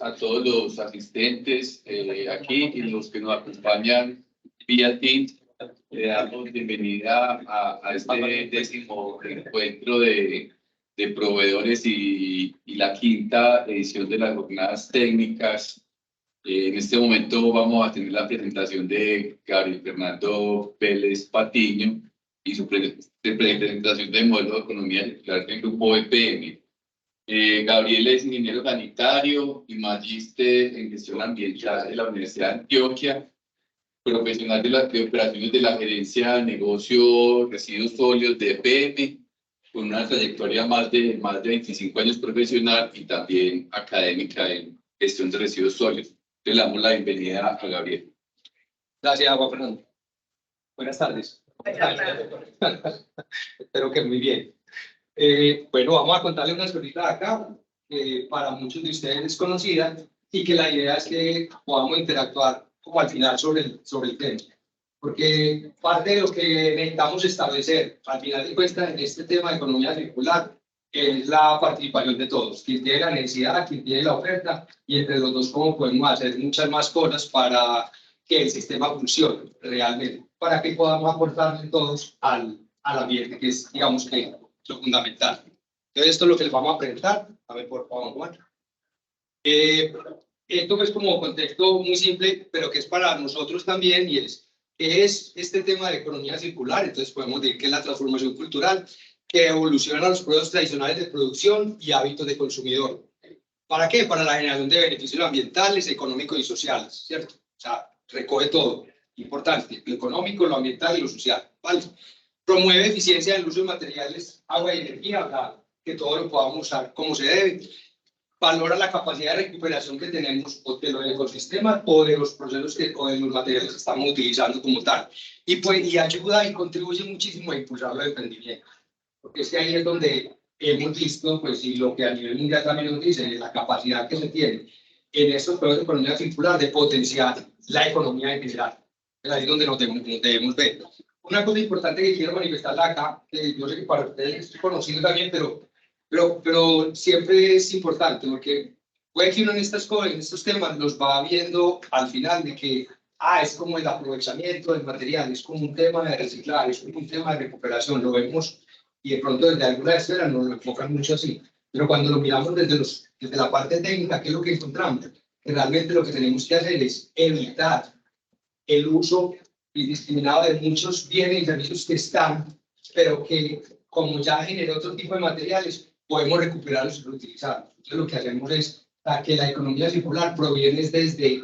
a todos los asistentes aquí y los que nos acompañan vía Teams. Le damos bienvenida a este 10º encuentro de proveedores y la 5ª edición de las jornadas técnicas. En este momento vamos a tener la presentación de Gabriel Fernando Vélez Patiño y su presentación del modelo de economía circular del grupo EPM. Gabriel es ingeniero sanitario y magíster en gestión ambiental de la Universidad de Antioquia, profesional de operaciones de la gerencia de negocio residuos sólidos de EPM, con una trayectoria más de 25 años profesional y también académica en gestión de residuos sólidos. Le damos la bienvenida a Gabriel. Gracias, Juan Fernando. Buenas tardes. Espero que muy bien. Bueno, vamos a contarles una historita de acá, que para muchos de ustedes es conocida, y que la idea es que podamos interactuar como al final sobre el tema. Porque parte de lo que necesitamos establecer, al final de cuentas, en este tema de economía circular, es la participación de todos. Quien tiene la necesidad, quien tiene la oferta, y entre los dos cómo podemos hacer muchas más cosas para que el sistema funcione realmente, para que podamos aportarle todos al ambiente, que es, digamos, que lo fundamental. Entonces, esto es lo que les vamos a presentar. A ver, por favor, Juan. Esto es como contexto muy simple, pero que es para nosotros también, y ¿qué es este tema de economía circular? Entonces podemos decir que es la transformación cultural que evoluciona los procesos tradicionales de producción y hábitos de consumidor. ¿Para qué? Para la generación de beneficios ambientales, económicos y sociales, ¿cierto? O sea, recoge todo, importante, lo económico, lo ambiental y lo social, ¿vale? Promueve eficiencia en el uso de materiales, agua y energía, para que todo lo podamos usar como se debe. Valora la capacidad de recuperación que tenemos o de los ecosistemas o de los procesos o de los materiales que estamos utilizando como tal. Y ayuda y contribuye muchísimo a impulsar el emprendimiento. Porque es que ahí es donde hemos visto, pues, y lo que a nivel mundial también nos dice, la capacidad que se tiene en estos procesos de economía circular de potenciar la economía en general. Es ahí donde nos debemos ver. Una cosa importante que quiero manifestarla acá, que yo sé que para ustedes es conocido también, pero siempre es importante, porque puede que uno en estos temas los va viendo al final de que es como el aprovechamiento del material, es como un tema de reciclar, es como un tema de recuperación, lo vemos y de pronto desde alguna esfera nos lo enfocan mucho así, pero cuando lo miramos desde la parte técnica, ¿qué es lo que encontramos? Que realmente lo que tenemos que hacer es evitar el uso indiscriminado de muchos bienes y servicios que están, pero que como ya generó otro tipo de materiales, podemos recuperarlos y reutilizarlos. Entonces lo que hacemos es que la economía circular proviene desde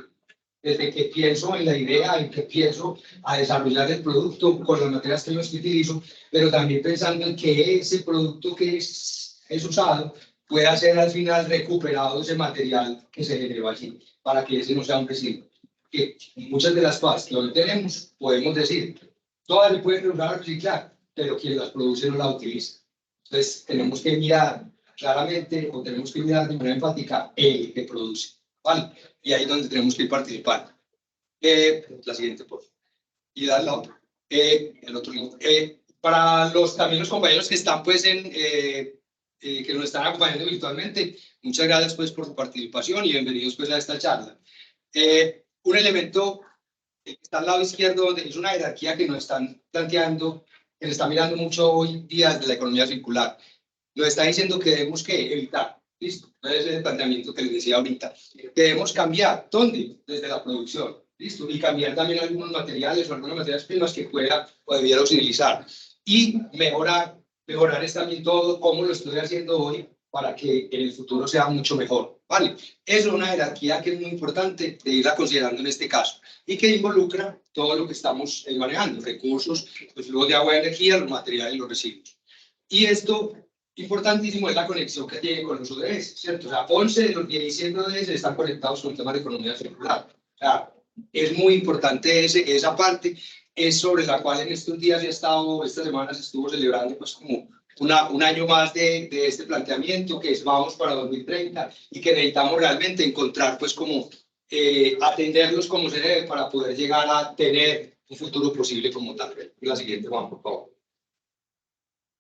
que pienso en la idea, en que pienso a desarrollar el producto con las materias que yo utilizo, pero también pensando en que ese producto que es usado pueda ser al final recuperado ese material que se generó allí, para que ese no sea un residuo. Que muchas de las cosas que hoy tenemos, podemos decir, todas se pueden usar a reciclar, pero quien las produce no las utiliza. Entonces tenemos que mirar claramente, o tenemos que mirar de manera empática el que produce, ¿vale? Y ahí es donde tenemos que participar. La siguiente, por favor. Y dar la otra. El otro link. Para también los compañeros que están, pues, que nos están acompañando virtualmente, muchas gracias, pues, por su participación y bienvenidos, pues, a esta charla. Un elemento que está al lado izquierdo, donde es una jerarquía que nos están planteando, que se está mirando mucho hoy día desde la economía circular. Nos está diciendo que debemos evitar. ¿Listo? Ese es el planteamiento que les decía ahorita. Debemos cambiar. ¿Dónde? Desde la producción. ¿Listo? Y cambiar también algunos materiales o algunas materias primas que pueda o debiera utilizar. Y mejorar es también todo como lo estoy haciendo hoy para que en el futuro sea mucho mejor. ¿Vale? Eso es una jerarquía que es muy importante de irla considerando en este caso y que involucra todo lo que estamos manejando, recursos, los flujos de agua y energía, los materiales y los residuos. Y esto, importantísimo, es la conexión que tiene con los ODS, ¿cierto? O sea, 11 de los 17 ODS están conectados con el tema de economía circular. O sea, es muy importante esa parte, es sobre la cual en estos días esta semana se estuvo celebrando, pues, como un año más de este planteamiento, que es vamos para 2030 y que necesitamos realmente encontrar, pues, como atenderlos como se debe para poder llegar a tener un futuro posible como tal. La siguiente, Juan, por favor.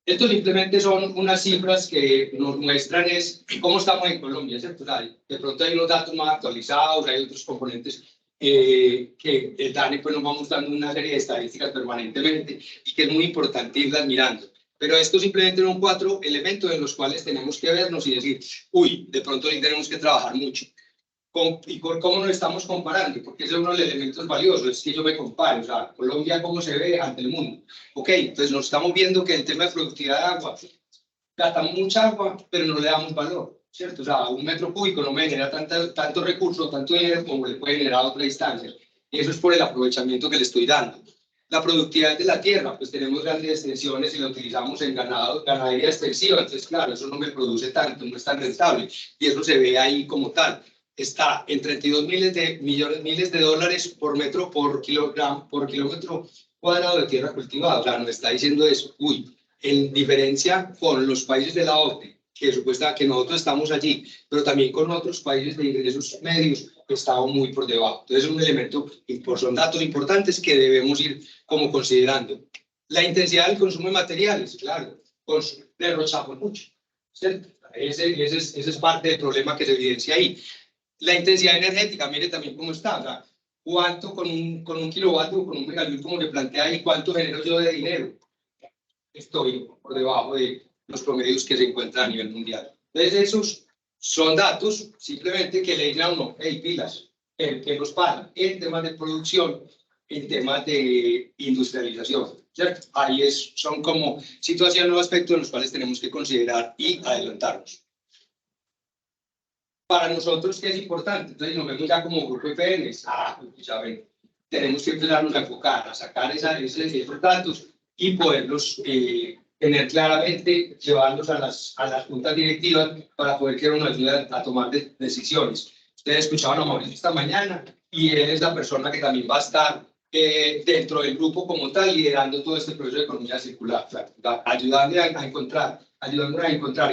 Esto simplemente son unas cifras que nos muestran es cómo estamos en Colombia, ¿cierto? O sea, de pronto hay unos datos más actualizados, hay otros componentes que el DANE pues nos va mostrando una serie de estadísticas permanentemente y que es muy importante irlas mirando. Pero esto simplemente son 4 elementos en los cuales tenemos que vernos y decir, uy, de pronto ahí tenemos que trabajar mucho. ¿Y por cómo nos estamos comparando? Porque ese es uno de los elementos valiosos, es que yo me comparo, o sea, Colombia cómo se ve ante el mundo. Ok, entonces nos estamos viendo que el tema de productividad de agua, gastamos mucha agua, pero no le damos valor, ¿cierto? O sea, un metro cúbico no me genera tanto recurso, tanto dinero como le puede generar a otra instancia. Y eso es por el aprovechamiento que le estoy dando. La productividad de la tierra, pues tenemos grandes extensiones y la utilizamos en ganado, ganadería extensiva, entonces claro, eso no me produce tanto, no es tan rentable, y eso se ve ahí como tal. Está en 32 miles de dólares por metro, por kilómetro cuadrado de tierra cultivada. O sea, nos está diciendo eso. Uy, en diferencia con los países de la OCDE, que supuesta que nosotros estamos allí, pero también con otros países de ingresos medios, estamos muy por debajo. Entonces, es un elemento, son datos importantes que debemos ir como considerando. La intensidad del consumo de materiales, claro, derrochamos mucho, ¿cierto? Ese es parte del problema que se evidencia ahí. La intensidad energética, mire también cómo está, o sea, cuánto con un kilovatio, con un megajoule, como le plantea ahí, cuánto genero yo de dinero. Estoy por debajo de los promedios que se encuentran a nivel mundial. Entonces, esos son datos simplemente que le dicen a uno, hey, pilas, que nos paran en temas de producción, en temas de industrialización, ¿cierto? Ahí son como situaciones o aspectos en los cuales tenemos que considerar y adelantarnos. Para nosotros, ¿qué es importante? Entonces, nos vemos ya como grupo EPN, ya ven, tenemos que empezarnos a enfocar, a sacar esos datos y poderlos tener claramente, llevarlos a las juntas directivas para poder que nos ayude a tomar decisiones. Ustedes escuchaban a Mauricio esta mañana y él es la persona que también va a estar dentro del grupo como tal, liderando todo este proceso de economía circular, ayudando a encontrar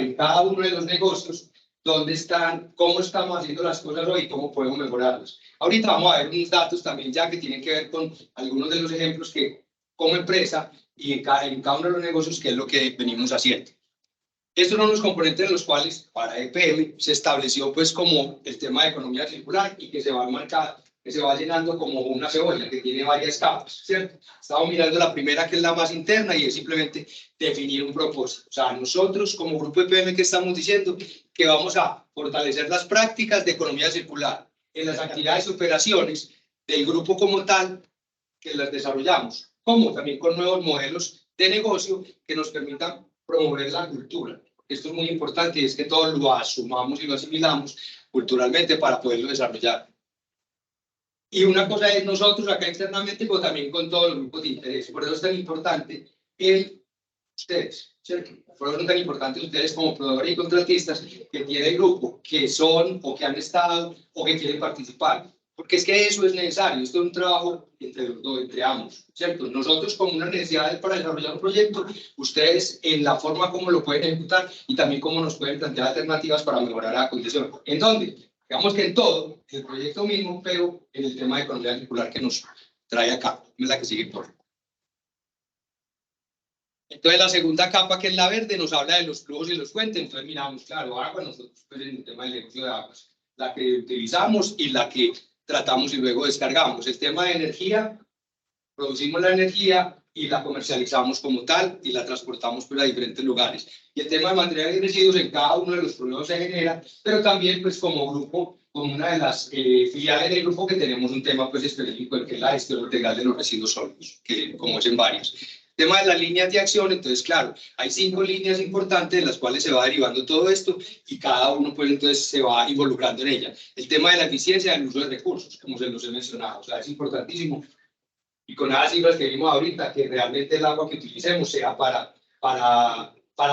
en cada uno de los negocios dónde están, cómo estamos haciendo las cosas hoy y cómo podemos mejorarlas. Ahorita vamos a ver unos datos también ya que tienen que ver con algunos de los ejemplos que como empresa y en cada uno de los negocios qué es lo que venimos haciendo. Estos son los componentes en los cuales para EPM se estableció pues como el tema de economía circular y que se va marcando, que se va llenando como una cebolla que tiene varias capas, ¿cierto? Estamos mirando la primera que es la más interna y es simplemente definir un propósito. O sea, nosotros como grupo EPM que estamos diciendo que vamos a fortalecer las prácticas de economía circular en las actividades y operaciones del grupo como tal que las desarrollamos, como también con nuevos modelos de negocio que nos permitan promover la cultura. Esto es muy importante y es que todos lo asumamos y lo asimilamos culturalmente para poderlo desarrollar. Y una cosa es nosotros acá internamente, pero también con todos los grupos de interés. Por eso es tan importante ustedes, ¿cierto? Por eso son tan importantes ustedes como proveedores y contratistas que tienen el grupo, que son o que han estado o que quieren participar. Porque es que eso es necesario, esto es un trabajo entre ambos, ¿cierto? Nosotros como una necesidad para desarrollar un proyecto, ustedes en la forma como lo pueden ejecutar y también cómo nos pueden plantear alternativas para mejorar la condición. ¿En dónde? Digamos que en todo, el proyecto mismo, pero en el tema de economía circular que nos trae acá, es la que sigue por. Entonces la segunda capa, que es la verde, nos habla de los flujos y los fuentes. Entonces miramos, claro, agua, nosotros pues en el tema del negocio de aguas, la que utilizamos y la que tratamos y luego descargamos. El tema de energía, producimos la energía y la comercializamos como tal y la transportamos pues, a diferentes lugares. Y el tema de materiales y residuos, en cada uno de los problemas se genera, pero también pues como grupo, como una de las filiales del grupo que tenemos un tema pues específico, que es la gestión integral de los residuos sólidos, que como es en varios. Tema de las líneas de acción, entonces claro, hay 5 líneas importantes de las cuales se va derivando todo esto y cada uno pues entonces se va involucrando en ella. El tema de la eficiencia del uso de recursos, como se los he mencionado, o sea, es importantísimo. Y con las cifras que vimos ahorita, que realmente el agua que utilicemos sea para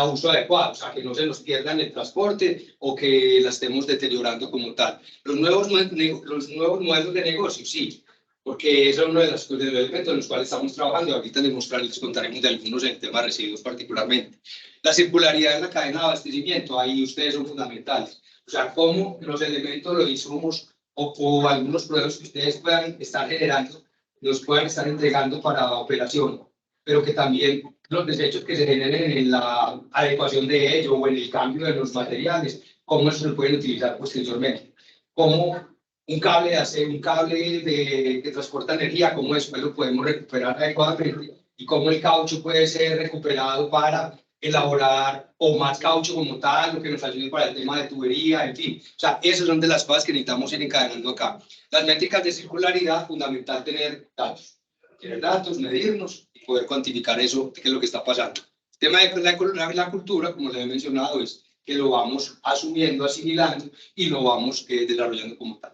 uso adecuado, o sea, que no se nos pierda en el transporte o que la estemos deteriorando como tal. Los nuevos modelos de negocio, sí, porque eso es uno de los elementos en los cuales estamos trabajando y ahorita les contaremos de algunos en el tema de residuos particularmente. La circularidad en la cadena de abastecimiento, ahí ustedes son fundamentales. O sea, cómo los elementos, los insumos o algunos productos que ustedes puedan estar generando, los puedan estar entregando para operación. pero que también los desechos que se generen en la adecuación de ello o en el cambio de los materiales, cómo se pueden utilizar posteriormente. Cómo un cable de acero, un cable que transporta energía, cómo después lo podemos recuperar adecuadamente y cómo el caucho puede ser recuperado para elaborar o más caucho como tal, lo que nos ayude para el tema de tubería, en fin. O sea, esas son de las cosas que necesitamos ir encadenando acá. Las métricas de circularidad, fundamental tener datos, medirnos y poder cuantificar eso, qué es lo que está pasando. El tema de la cultura, como les he mencionado, es que lo vamos asumiendo, asimilando y lo vamos desarrollando como tal.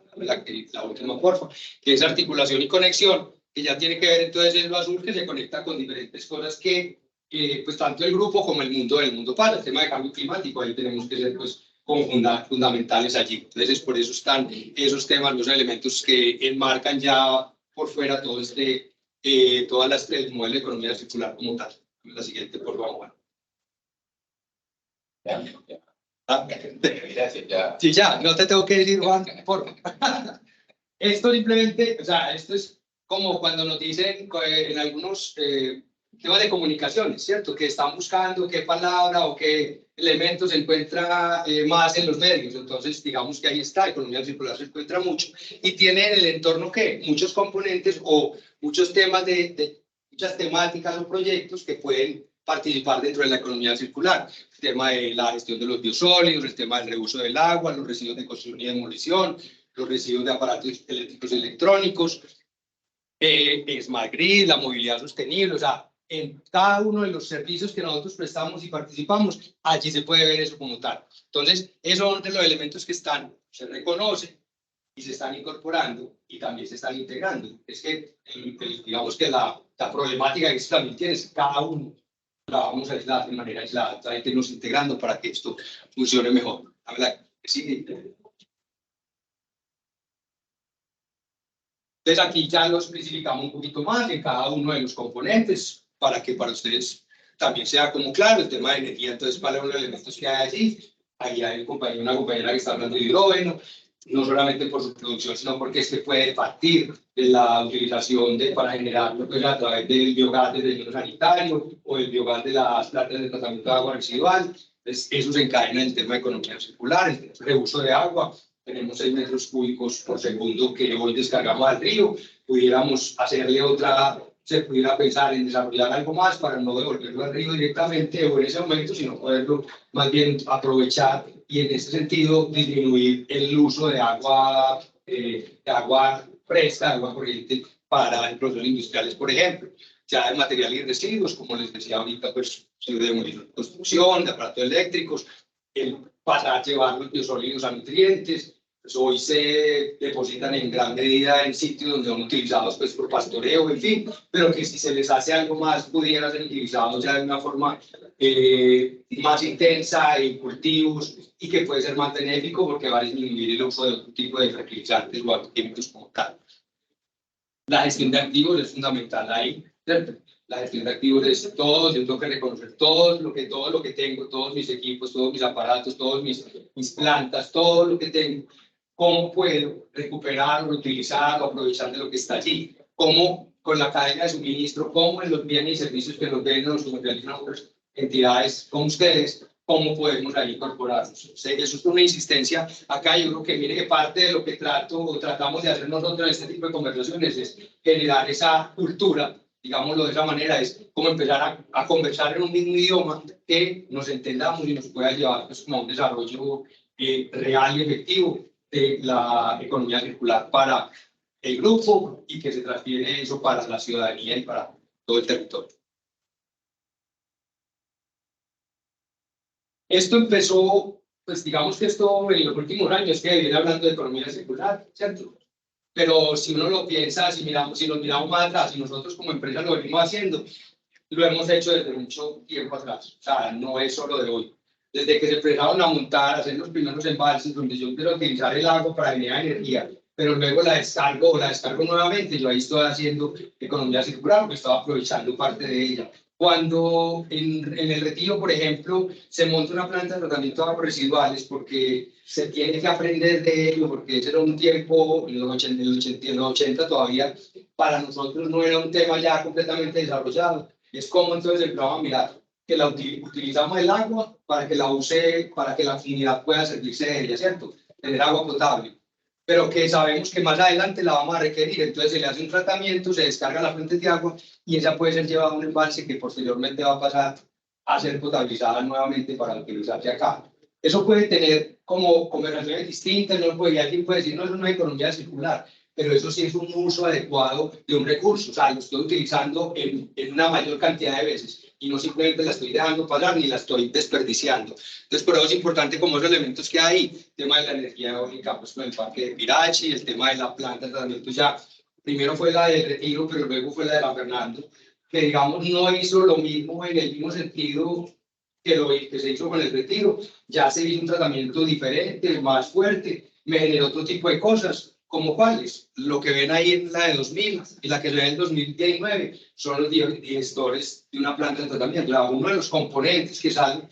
La última, porfa, que es articulación y conexión, que ya tiene que ver entonces en lo azul, que se conecta con diferentes cosas que pues tanto el grupo como el mundo para el tema de cambio climático, ahí tenemos que ser pues fundamentales allí. Entonces por eso están esos temas, los elementos que enmarcan ya por fuera todo el modelo de economía circular como tal. La siguiente, por favor. Sí, ya, no te tengo que decir, Juan, por favor. Esto simplemente, o sea, esto es como cuando nos dicen en algunos temas de comunicaciones, ¿cierto? Que están buscando qué palabra o qué elemento se encuentra más en los medios. Entonces, digamos que ahí está, economía circular se encuentra mucho. Y tiene en el entorno, ¿qué? Muchos componentes o muchos temas muchas temáticas o proyectos que pueden participar dentro de la economía circular. El tema de la gestión de los biosólidos, el tema del reuso del agua, los residuos de construcción y demolición, los residuos de aparatos eléctricos y electrónicos, Smart Grid, la movilidad sostenible, o sea, en cada uno de los servicios que nosotros prestamos y participamos, allí se puede ver eso como tal. Entonces, esos son de los elementos que se reconocen y se están incorporando y también se están integrando. Es que, digamos que la problemática que también tiene es cada uno la vamos a aislar de manera aislada, hay que irnos integrando para que esto funcione mejor. Sí. Entonces aquí ya lo especificamos un poquito más en cada uno de los componentes para que para ustedes también sea como claro el tema de energía. Entonces, ¿cuáles son los elementos que hay allí? Ahí hay una compañera que está hablando de hidrógeno, no solamente por su producción, sino porque se puede partir de la utilización para generarlo pues, a través del biogás del relleno sanitario o el biogás de las plantas de tratamiento de agua residual. Entonces, eso se encadena en el tema de economía circular, el reuso de agua. Tenemos 6 metros cúbicos por segundo que hoy descargamos al río. Pudiéramos hacerle se pudiera pensar en desarrollar algo más para no devolverlo al río directamente o en ese momento, sino poderlo más bien aprovechar y en ese sentido disminuir el uso de agua fresca, agua corriente para procesos industriales, por ejemplo. Ya de material y residuos, como les decía ahorita, pues de construcción, de aparatos eléctricos, el pasar a llevar los biosólidos a nutrientes. Pues hoy se depositan en gran medida en sitios donde son utilizados pues, por pastoreo, en fin, pero que si se les hace algo más, pudieran ser utilizados ya de una forma más intensa en cultivos y que puede ser más benéfico porque va a disminuir el uso de otro tipo de fertilizantes o agroquímicos como tal. La gestión de activos es fundamental ahí, ¿cierto? La gestión de activos es todo, yo tengo que reconocer todo lo que tengo, todos mis equipos, todos mis aparatos, todas mis plantas, todo lo que tengo. ¿Cómo puedo recuperarlo, utilizarlo, aprovechar de lo que está allí? ¿Cómo con la cadena de suministro, cómo en los bienes y servicios que nos venden, nos comercializan otras entidades como ustedes, cómo podemos ahí incorporarnos? Eso es una insistencia acá. Yo creo que mire que parte de lo que tratamos de hacer nosotros en este tipo de conversaciones es generar esa cultura, digámoslo de esa manera, es como empezar a conversar en un mismo idioma que nos entendamos y nos pueda llevar pues, como a un desarrollo real y efectivo de la economía circular para el grupo y que se transfiere eso para la ciudadanía y para todo el territorio. Esto empezó, pues digamos que esto en los últimos años que viene hablando de economía circular, ¿cierto? Pero si uno lo piensa, si nos miramos más atrás, y nosotros como empresa lo venimos haciendo, lo hemos hecho desde mucho tiempo atrás, o sea, no es solo de hoy. Desde que se empezaron a montar, a hacer los primeros embalses donde yo quiero utilizar el agua para generar energía, pero luego la descargo nuevamente, yo ahí estoy haciendo economía circular porque estaba aprovechando parte de ella. Cuando en el Retiro, por ejemplo, se monta una planta de tratamiento de aguas residuales porque se tiene que aprender de ello, porque ese era un tiempo, en los 80 todavía, para nosotros no era un tema ya completamente desarrollado. Y es como entonces empezamos a mirar que utilizamos el agua para que la use, para que la comunidad pueda servirse de ella, ¿cierto? Tener agua potable. Pero que sabemos que más adelante la vamos a requerir, entonces se le hace un tratamiento, se descarga la fuente de agua y esa puede ser llevada a un embalse que posteriormente va a pasar a ser potabilizada nuevamente para utilizarse acá. Eso puede tener como conversaciones distintas, ¿no? Y alguien puede decir, no, eso no es economía circular, pero eso sí es un uso adecuado de un recurso, o sea, lo estoy utilizando en una mayor cantidad de veces y no simplemente la estoy dejando pasar ni la estoy desperdiciando. Entonces, por eso es importante como esos elementos que hay, el tema de la energía eólica, pues con el parque de Pirachi, el tema de la planta de tratamiento ya, primero fue la del Retiro, pero luego fue la de la Fernando, que digamos no hizo lo mismo en el mismo sentido que se hizo con el Retiro, ya se hizo un tratamiento diferente, más fuerte, me generó otro tipo de cosas, como cuáles, lo que ven ahí en la de 2000 y la que se ve en el 2019, son los digestores de una planta de tratamiento. Uno de los componentes que sale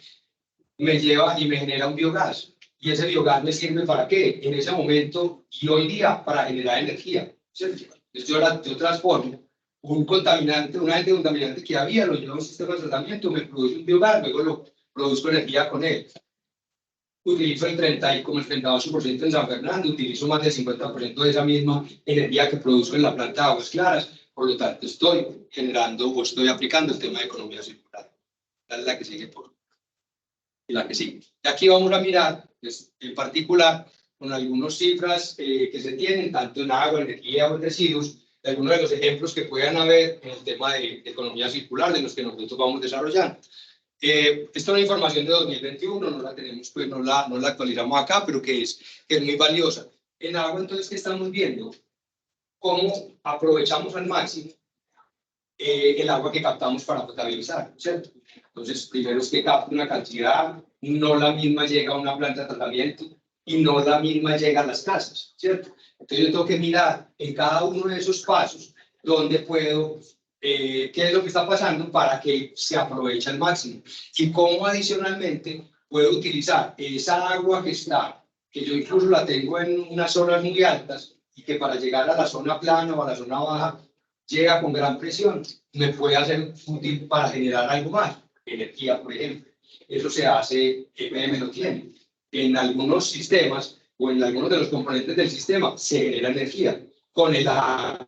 me lleva y me genera un biogás. ¿Y ese biogás me sirve para qué? En ese momento y hoy día para generar energía, ¿cierto? Entonces yo transformo un contaminante, un agente contaminante que había, lo llevo a un sistema de tratamiento, me produce un biogás, luego lo produzco energía con él. Utilizo como el 32% en San Fernando, utilizo más del 50% de esa misma energía que produzco en la planta de Aguas Claras, por lo tanto estoy generando o estoy aplicando el tema de economía circular. Dale la que sigue, por favor. Y la que sigue. Y aquí vamos a mirar, pues, en particular, con algunas cifras que se tienen, tanto en agua, energía o residuos, algunos de los ejemplos que puedan haber en el tema de economía circular, de los que nosotros vamos desarrollando. Esta es una información de 2021, no la tenemos, pues no la actualizamos acá, pero que es muy valiosa. En agua, entonces, ¿qué estamos viendo? Cómo aprovechamos al máximo el agua que captamos para potabilizar, ¿cierto? Entonces, primero es que capta una cantidad, no la misma llega a una planta de tratamiento y no la misma llega a las casas, ¿cierto? Entonces, yo tengo que mirar en cada uno de esos pasos dónde puedo qué es lo que está pasando para que se aproveche al máximo y cómo adicionalmente puedo utilizar esa agua que yo incluso la tengo en unas zonas muy altas y que para llegar a la zona plana o a la zona baja llega con gran presión, me puede hacer útil para generar algo más, energía, por ejemplo. Eso se hace, EPM lo tiene. En algunos sistemas o en algunos de los componentes del sistema se genera energía con el agua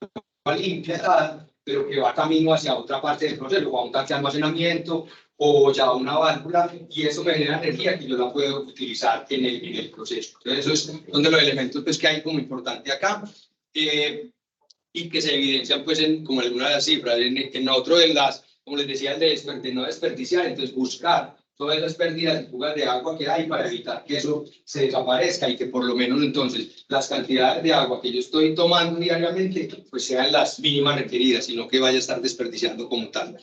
limpia, pero que va camino hacia otra parte del proceso, o a un tanque de almacenamiento, o ya a una válvula, y eso me genera energía que yo la puedo utilizar en el proceso. Entonces, eso es donde los elementos pues, que hay como importante acá, y que se evidencian pues, como algunas de las cifras. En otro de las, como les decía, el de no desperdiciar, entonces buscar todas esas pérdidas y fugas de agua que hay para evitar que eso se desaparezca y que por lo menos entonces las cantidades de agua que yo estoy tomando diariamente pues sean las mínimas requeridas y no que vaya a estar desperdiciando como tal.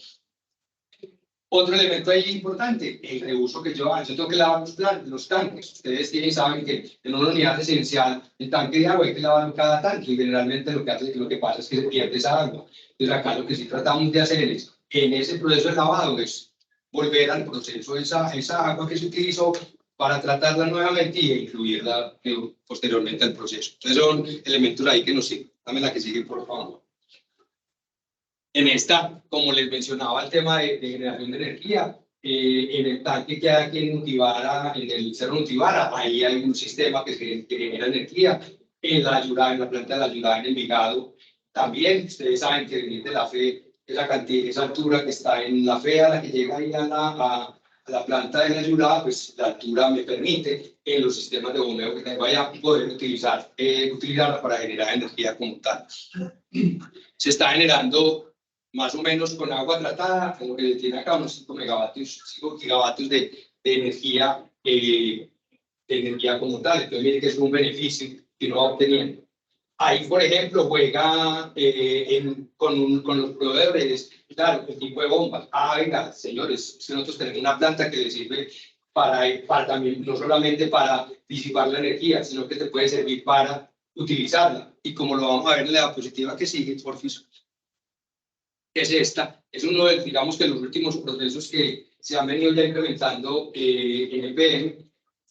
Otro elemento ahí importante, el reuso que yo hago. Yo tengo que lavar los tanques. Ustedes saben que en una unidad residencial el tanque de agua hay que lavarlo cada tanque y generalmente lo que pasa es que se pierde esa agua. Entonces acá lo que sí tratamos de hacer es, en ese proceso de lavado, es volver al proceso esa agua que se utilizó para tratarla nuevamente y incluirla posteriormente al proceso. Entonces son elementos ahí que nos siguen. Dame la que sigue, por favor. En esta, como les mencionaba, el tema de generación de energía, en el tanque que hay aquí en Nutibara, en el Cerro Nutibara, ahí hay un sistema que genera energía. En la planta de la Yurá, en Envigado, también, ustedes saben que de la FE, esa cantidad, esa altura que está en la FE, a la que llega ahí a la planta de la Yurá, pues la altura me permite en los sistemas de bombeo que vaya a poder utilizarla para generar energía como tal. Se está generando más o menos con agua tratada, lo que tiene acá unos 5 gigavatios de energía como tal. Entonces, miren que es un beneficio que uno va obteniendo. Ahí, por ejemplo, juega con los proveedores, claro, el tipo de bombas. Venga, señores, si nosotros tenemos una planta que le sirve para también, no solamente para disipar la energía, sino que te puede servir para utilizarla. Y como lo vamos a ver en la diapositiva que sigue, por favor, es esta. Es uno de, digamos, que los últimos procesos que se han venido ya implementando en el PM,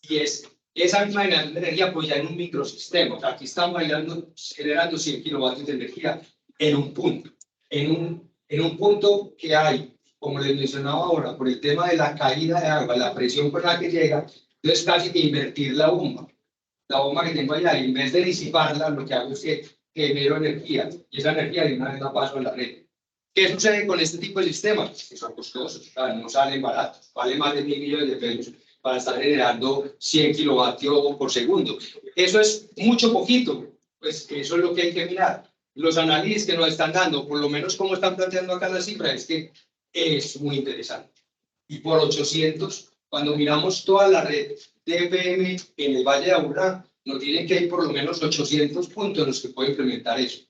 y es esa misma energía pues ya en un microsistema. O sea, aquí estamos generando 100 kilovatios de energía en un punto. En un punto que hay como les mencionaba ahora, por el tema de la caída de agua, la presión con la que llega, entonces casi que invertir la bomba. La bomba que tengo allá, en vez de disiparla, lo que hago es que genero energía, y esa energía de una vez la paso a la red. ¿Qué sucede con este tipo de sistemas? Que son costosos, no salen baratos, vale más de 1.000 millones de pesos para estar generando 100 kilovatios por segundo. Eso es mucho poquito, pues eso es lo que hay que mirar. Los análisis que nos están dando, por lo menos como están planteando acá la cifra, es que es muy interesante. Y por 800, cuando miramos toda la red de EPM en el Valle de Aburrá, nos tienen que ir por lo menos 800 puntos en los que puede implementar eso.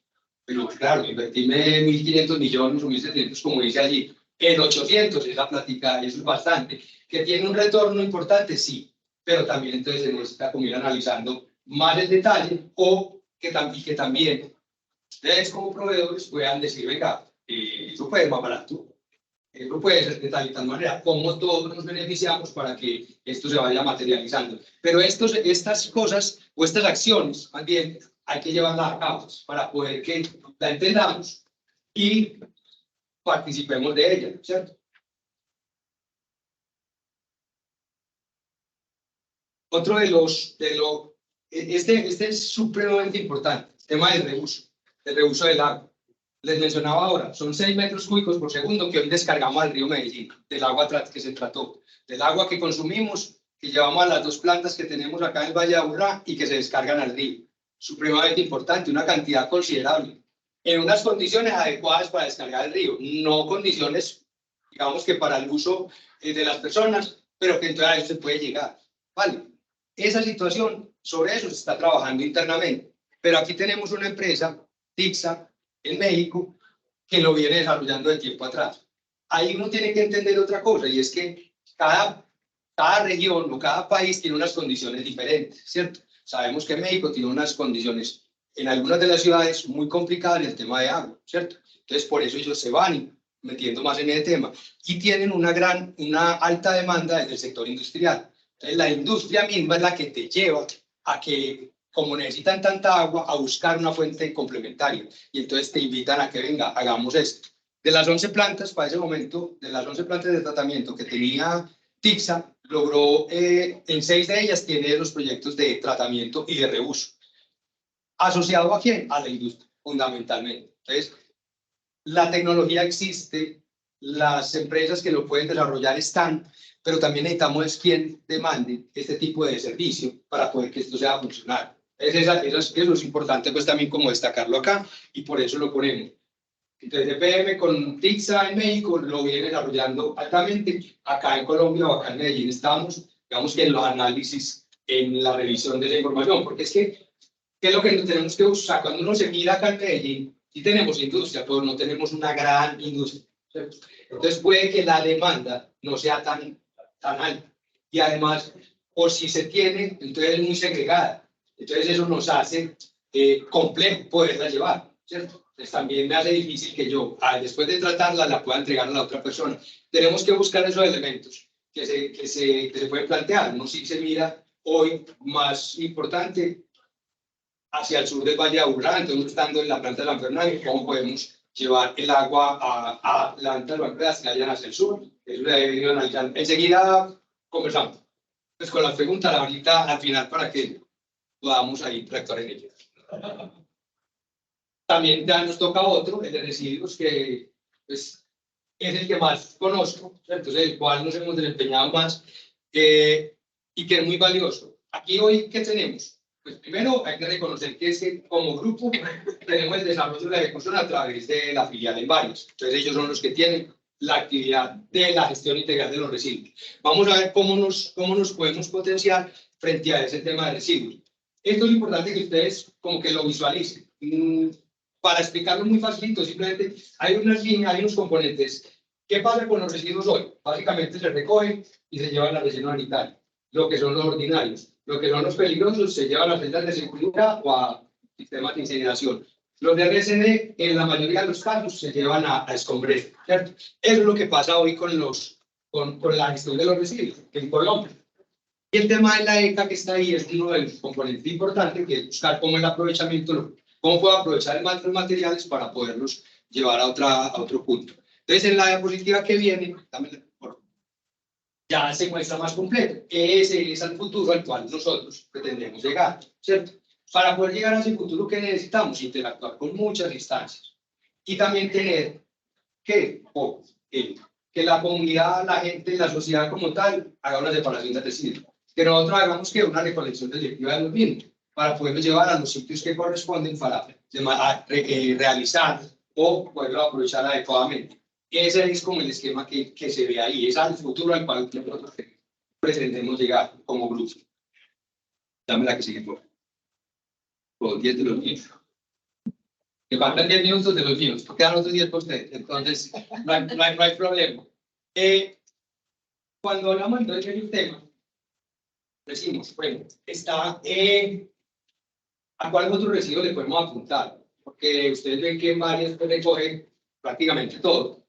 Pero claro, invertirme 1.500 millones o 1.700, como dice allí, en 800, esa plática, eso es bastante. ¿Que tiene un retorno importante? Sí, pero también entonces se necesita como ir analizando más el detalle o que también ustedes como proveedores puedan decir, venga, eso puede ser más barato, eso puede ser de tal y tal manera, como todos nos beneficiamos para que esto se vaya materializando. Pero estas cosas o estas acciones, más bien, hay que llevarlas a cabo para poder que la entendamos y participemos de ella, ¿cierto? Otro este es supremamente importante, el tema del reuso del agua. Les mencionaba ahora, son 6 metros cúbicos por segundo que hoy descargamos al río Medellín, del agua que se trató, del agua que consumimos, que llevamos a las 2 plantas que tenemos acá en el Valle de Aburrá y que se descargan al río. Supremamente importante, una cantidad considerable, en unas condiciones adecuadas para descargar el río, no condiciones, digamos que para el uso de las personas, pero que entonces a eso se puede llegar, ¿vale? Esa situación, sobre eso se está trabajando internamente, pero aquí tenemos una empresa, TICSA, en México, que lo viene desarrollando de tiempo atrás. Ahí uno tiene que entender otra cosa, y es que cada región o cada país tiene unas condiciones diferentes, ¿cierto? Sabemos que México tiene unas condiciones en algunas de las ciudades muy complicadas en el tema de agua, ¿cierto? Entonces, por eso ellos se van metiendo más en ese tema y tienen una alta demanda desde el sector industrial. Entonces, la industria misma es la que te lleva a que, como necesitan tanta agua, a buscar una fuente complementaria. Y entonces te invitan a que venga, hagamos esto. De las 11 plantas, para ese momento, de las 11 plantas de tratamiento que tenía TICSA, logró, en 6 de ellas tiene los proyectos de tratamiento y de reuso. ¿Asociado a quién? A la industria, fundamentalmente. Entonces, la tecnología existe, las empresas que lo pueden desarrollar están, pero también necesitamos quien demande este tipo de servicio para poder que esto sea funcional. Eso es importante pues también como destacarlo acá y por eso lo ponemos. Entonces EPM con TICSA en México lo viene desarrollando altamente. Acá en Colombia o acá en Medellín estamos, digamos que en los análisis, en la revisión de la información, porque es que, ¿qué es lo que tenemos que usar? Cuando uno se mira acá en Medellín, sí tenemos industria, pero no tenemos una gran industria, ¿cierto? Entonces puede que la demanda no sea tan alta. Y además, o si se tiene, entonces es muy segregada. Entonces eso nos hace complejo poderla llevar, ¿cierto? Entonces también me hace difícil que yo, después de tratarla, la pueda entregar a la otra persona. Tenemos que buscar esos elementos que se pueden plantear. No si se mira hoy más importante hacia el sur del Valle de Aburrá, entonces estando en la planta de la Fernández, cómo podemos llevar el agua a la planta de la Fernández que vayan hacia el sur. Eso lo he venido analizando. Enseguida conversamos. Pues con las preguntas ahorita al final para que podamos ahí interactuar en ellas. También ya nos toca otro, el de residuos, que pues, es el que más conozco, entonces el cual nos hemos desempeñado más y que es muy valioso. Aquí hoy, ¿qué tenemos? Pues primero hay que reconocer que es que como grupo tenemos el desarrollo de la ejecución a través de la filial en varios. Entonces ellos son los que tienen la actividad de la gestión integral de los residuos. Vamos a ver cómo nos podemos potenciar frente a ese tema de residuos. Esto es importante que ustedes como que lo visualicen. Para explicarlo muy facilito, simplemente hay unas líneas, hay unos componentes. ¿Qué pasa con los residuos hoy? Básicamente se recogen y se llevan a la relleno sanitario, lo que son los ordinarios. Lo que son los peligrosos se llevan a celdas de seguridad o a sistemas de incineración. Los de RSD, en la mayoría de los casos, se llevan a escombrero, ¿cierto? Eso es lo que pasa hoy con la gestión de los residuos en Colombia. Y el tema de la ECA que está ahí es uno de los componentes importantes, que es buscar cómo el aprovechamiento, cómo puedo aprovechar los materiales para poderlos llevar a otro punto. Entonces, en la diapositiva que viene, ya se muestra más completo. Ese es el futuro al cual nosotros pretendemos llegar, ¿cierto? Para poder llegar a ese futuro, ¿qué necesitamos? Interactuar con muchas instancias y también tener que la comunidad, la gente, la sociedad como tal, haga una separación de residuos. Que nosotros hagamos una recolección selectiva de los mismos para poderlos llevar a los sitios que corresponden para realizar o poderlo aprovechar adecuadamente. Ese es como el esquema que se ve ahí, es al futuro al cual nosotros pretendemos llegar como grupo. Dame la que sigue, por favor. 10 de los míos. Que faltan 10 minutos de los míos, porque quedan otros 10 por ustedes, entonces no hay problema. Cuando hablamos entonces del tema, decimos, bueno, ¿a cuál otro residuo le podemos apuntar? Porque ustedes ven que en varias pues recogen prácticamente todo.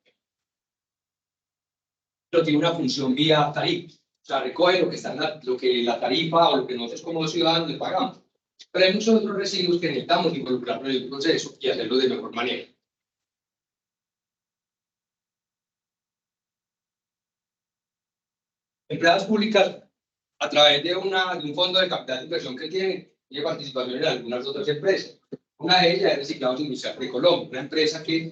Pero tiene una función vía tarifa. O sea, recoge lo que está lo que la tarifa o lo que nosotros como ciudadanos le pagamos. Pero hay muchos otros residuos que necesitamos involucrarnos en el proceso y hacerlo de mejor manera. Empresas públicas, a través de un fondo de capital de inversión que tiene participación en algunas otras empresas. Una de ellas es Reciclados Industriales de Colombia, una empresa que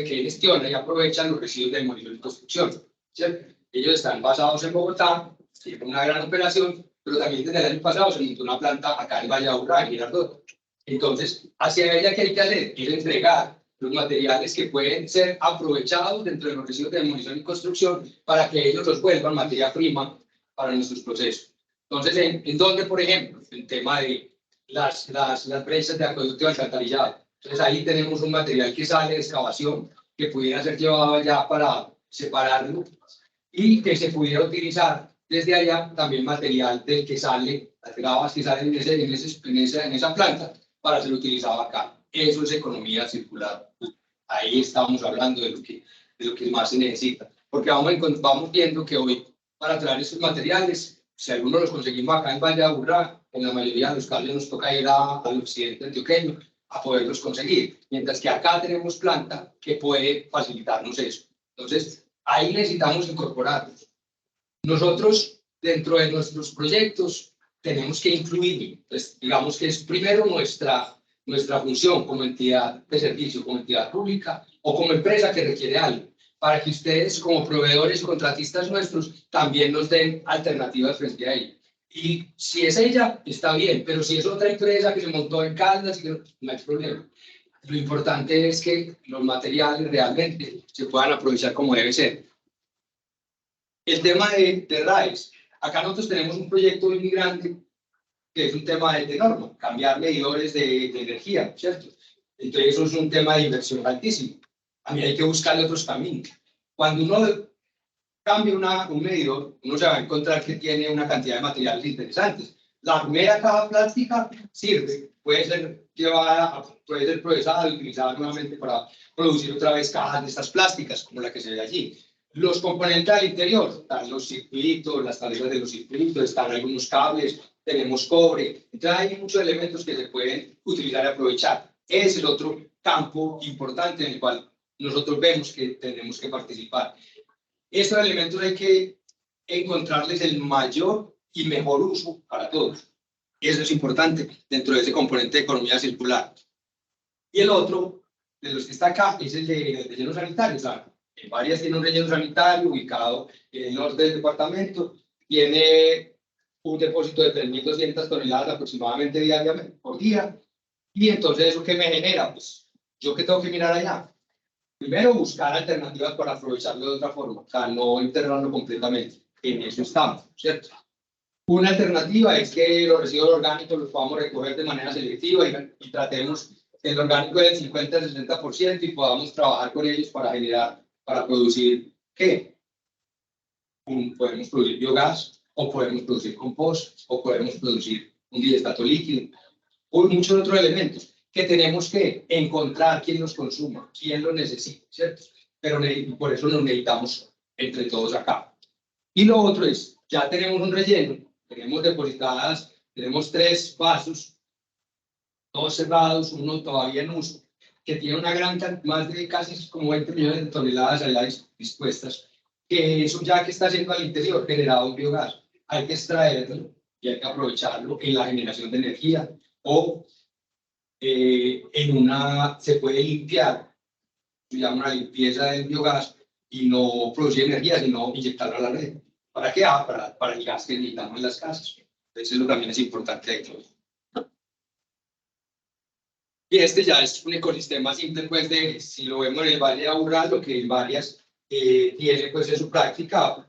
gestiona y aprovecha los residuos de demolición y construcción, ¿cierto? Ellos están basados en Bogotá, tienen una gran operación, pero también desde el año pasado se montó una planta acá en Valle de Aburrá, en Girardot. Entonces, hacia ella, ¿qué hay que hacer? Es entregar los materiales que pueden ser aprovechados dentro de los residuos de demolición y construcción para que ellos los vuelvan materia prima para nuestros procesos. Entonces, ¿en dónde, por ejemplo? El tema de las brechas de acueducto y alcantarillado. Entonces, ahí tenemos un material que sale de excavación que pudiera ser llevado allá para separarlo y que se pudiera utilizar desde allá también material del que sale, las gravas que salen en esa planta para ser utilizado acá. Eso es economía circular. Ahí estamos hablando de lo que más se necesita. Porque vamos viendo que hoy, para traer estos materiales, si algunos los conseguimos acá en Valle de Aburrá, en la mayoría de los casos nos toca ir al occidente antioqueño a poderlos conseguir. Mientras que acá tenemos planta que puede facilitarnos eso. Entonces, ahí necesitamos incorporarlos. Nosotros, dentro de nuestros proyectos, tenemos que incluir, pues, digamos que es primero nuestra función como entidad de servicio, como entidad pública o como empresa que requiere algo, para que ustedes como proveedores y contratistas nuestros también nos den alternativas frente a ella. Y si es ella, está bien, pero si es otra empresa que se montó en Caldas, no hay problema. Lo importante es que los materiales realmente se puedan aprovechar como debe ser. El tema de RAES. Acá nosotros tenemos un proyecto muy grande que es un tema de norma, cambiar medidores de energía, ¿cierto? Entonces eso es un tema de inversión altísimo. A mí hay que buscarle otros caminos. Cuando uno cambia un medidor, uno se va a encontrar que tiene una cantidad de materiales interesantes. La primera caja plástica sirve, puede ser llevada, puede ser procesada y utilizada nuevamente para producir otra vez cajas de estas plásticas, como la que se ve allí. Los componentes al interior, están los circuitos, las tabletas de los circuitos, están algunos cables, tenemos cobre. Entonces hay muchos elementos que se pueden utilizar y aprovechar. Ese es el otro campo importante en el cual nosotros vemos que tenemos que participar. Estos elementos hay que encontrarles el mayor y mejor uso para todos. Eso es importante dentro de ese componente de economía circular. Y el otro, de los que está acá, es el de relleno sanitario. O sea, en varias tiene un relleno sanitario ubicado en el norte del departamento. Tiene un depósito de 3.200 toneladas aproximadamente diariamente por día. Y entonces, ¿eso qué me genera? Pues, ¿yo qué tengo que mirar allá? Primero, buscar alternativas para aprovecharlo de otra forma, o sea, no enterrarlo completamente. En eso estamos, ¿cierto? Una alternativa es que los residuos orgánicos los podamos recoger de manera selectiva y tratemos el orgánico del 50 al 60% y podamos trabajar con ellos para producir, ¿qué? Podemos producir biogás, o podemos producir compost, o podemos producir un digestato líquido, o muchos otros elementos que tenemos que encontrar quién los consuma, quién los necesita, ¿cierto? Pero por eso nos necesitamos entre todos acá. Y lo otro es, ya tenemos un relleno, tenemos 3 vasos, 2 cerrados, 1 todavía en uso, que tiene una gran cantidad, más de casi como 20 millones de toneladas allá dispuestas, que eso ya que está haciendo al interior generado biogás, hay que extraerlo y hay que aprovecharlo en la generación de energía o se puede limpiar, se llama una limpieza del biogás y no producir energía, sino inyectarlo a la red. ¿Para qué? Para el gas que necesitamos en las casas. Entonces eso también es importante. Y este ya es un ecosistema simple, pues, si lo vemos en el Valle de Aburrá, lo que en varias tiene, pues, en su práctica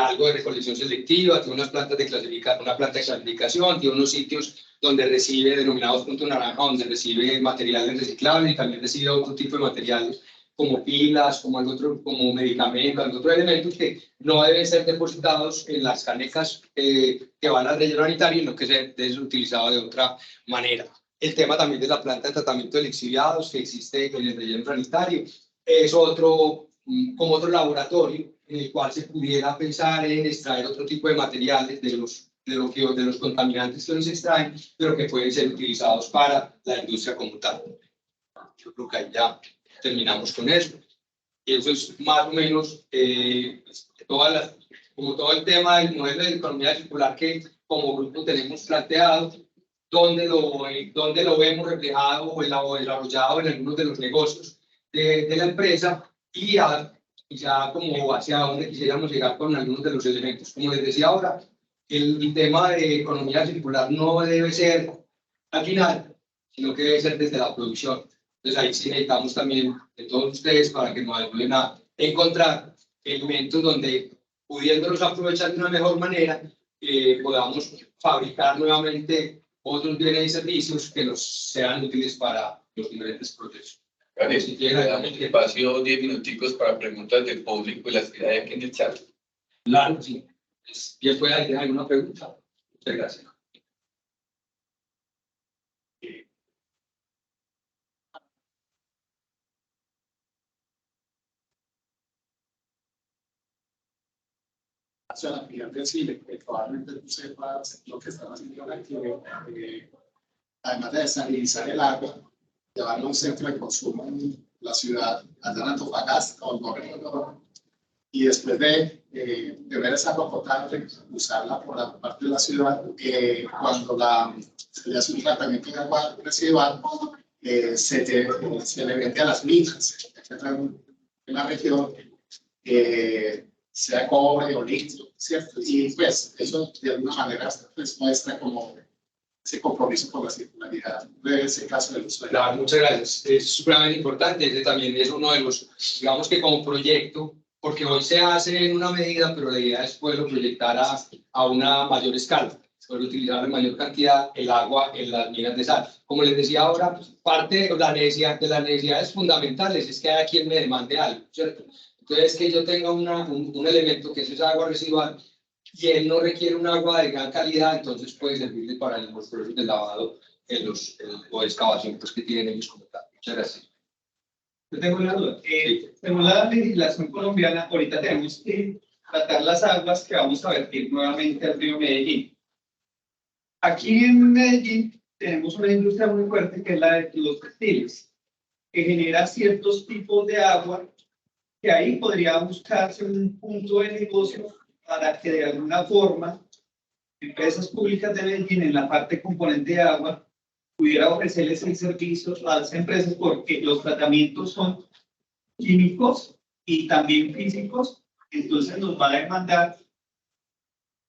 algo de recolección selectiva, tiene unas plantas de clasificación, una planta de clasificación, tiene unos sitios donde recibe, denominados punto naranja, donde recibe materiales reciclables y también recibe otro tipo de materiales como pilas, como como medicamentos, algún otro elementos que no deben ser depositados en las canecas que van al relleno sanitario, sino que se deben ser utilizados de otra manera. El tema también de la planta de tratamiento de lixiviados que existe en el relleno sanitario es como otro laboratorio en el cual se pudiera pensar en extraer otro tipo de materiales de los contaminantes que nos extraen, pero que pueden ser utilizados para la industria como tal. Yo creo que ahí ya terminamos con eso. Y eso es más o menos como todo el tema del modelo de economía circular que como grupo tenemos planteado, donde lo vemos reflejado o desarrollado en algunos de los negocios de la empresa y ya como hacia dónde quisiéramos llegar con algunos de los elementos. Como les decía ahora, el tema de economía circular no debe ser al final, sino que debe ser desde la producción. Entonces ahí sí necesitamos también de todos ustedes para que nos ayuden a encontrar elementos donde, pudiéndolos aprovechar de una mejor manera, podamos fabricar nuevamente otros bienes y servicios que nos sean útiles para los diferentes procesos. Vale, si quieren, damos espacio 10 minuticos para preguntas del público y las que hay aquí en el chat. Claro, sí. ¿Quién puede hacer alguna pregunta? Muchas gracias. Hacia la final del Chile, que probablemente tú sepas lo que están haciendo aquí, además de desalinizar el agua, llevarlo a un centro de consumo en la ciudad, allá en Antofagasta o en Corregidor, y después de ver esa agua potable, usarla por la parte de la ciudad, cuando se le hace un tratamiento de agua residual, se le vende a las minas en la región, sea cobre o litio, ¿cierto? Y pues eso de alguna manera pues, muestra como ese compromiso con la circularidad de ese caso del uso. Claro, muchas gracias. Es supremamente importante. Ese también es uno de los, digamos que como proyecto, porque hoy se hace en una medida, pero la idea es poderlo proyectar a una mayor escala, poder utilizar en mayor cantidad el agua en las minas de sal. Como les decía ahora, parte de las necesidades fundamentales es que haya quien me demande algo, ¿cierto? Entonces, que yo tenga un elemento que es esa agua residual y él no requiere un agua de gran calidad, entonces puede servirle para los procesos de lavado o de excavación pues, que tienen ellos como tal. Muchas gracias. Yo tengo una duda. Según la legislación colombiana, ahorita tenemos que tratar las aguas que vamos a vertir nuevamente al río Medellín. Aquí en Medellín tenemos una industria muy fuerte que es la de los textiles, que genera ciertos tipos de agua que ahí podría buscarse un punto de negocio para que de alguna forma empresas públicas de Medellín en la parte componente de agua pudiera ofrecerles el servicio a las empresas porque los tratamientos son químicos y también físicos, entonces nos va a demandar